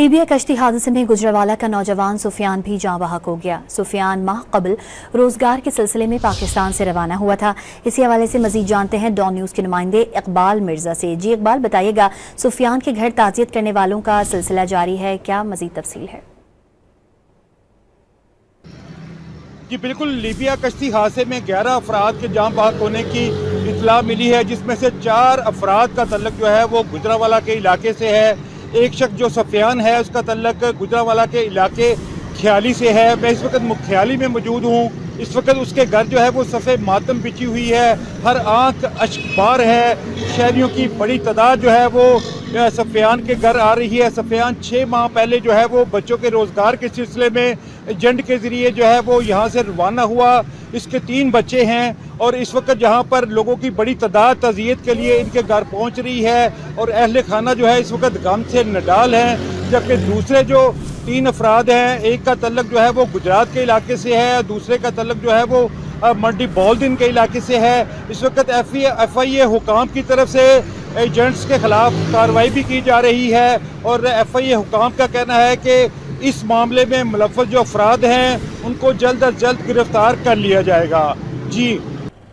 Libya कश्ती हादसे में गुजरावाला का नौजवान सुफियान भी जाँ बहक हो गया। सुफियान माह कबल रोजगार के सिलसिले में पाकिस्तान से रवाना हुआ था। इसी हवाले से मजीद जानते हैं डॉन न्यूज़ के नुमाइंदे इकबाल मिर्जा से। जी इकबाल, बताइएगा, सुफियान के घर ताज़ियत करने वालों का सिलसिला जारी है, क्या मजीद तफसील है? जी बिल्कुल, लीबिया कश्ती हादसे में 11 अफराद के जाँ बहक होने की इत्तला मिली है, जिसमें से 4 अफराद का तल्लुक जो है वो गुजरावाला के इलाके से है। एक शख्स जो सुफियान है उसका तल्लुक गुजरावाला के इलाके ख्याली से है। मैं इस वक्त मुख्याली में मौजूद हूँ। इस वक्त उसके घर जो है वो सफ़े मातम बिछी हुई है, हर आंख अश्कबार है। शहरियों की बड़ी तादाद जो है वो सुफियान के घर आ रही है। सुफियान 6 माह पहले जो है वो बच्चों के रोज़गार के सिलसिले में एजेंट के ज़रिए जो है वो यहाँ से रवाना हुआ। इसके 3 बच्चे हैं और इस वक्त जहाँ पर लोगों की बड़ी तादाद तज़ियत के लिए इनके घर पहुँच रही है और अहले खाना जो है इस वक्त गम से नडाल हैं। जबकि दूसरे जो 3 अफराद हैं, एक का तल्लुक जो है वो गुजरात के इलाके से है, दूसरे का तल्लुक जो है वो मंडी बॉलदिन के इलाके से है। इस वक्त FIA हुकाम की तरफ से एजेंट्स के खिलाफ कार्रवाई भी की जा रही है और FIA हुकाम का कहना है कि इस मामले में मुलव्वस जो अफराद हैं उनको जल्द अज जल्द गिरफ्तार कर लिया जाएगा। जी।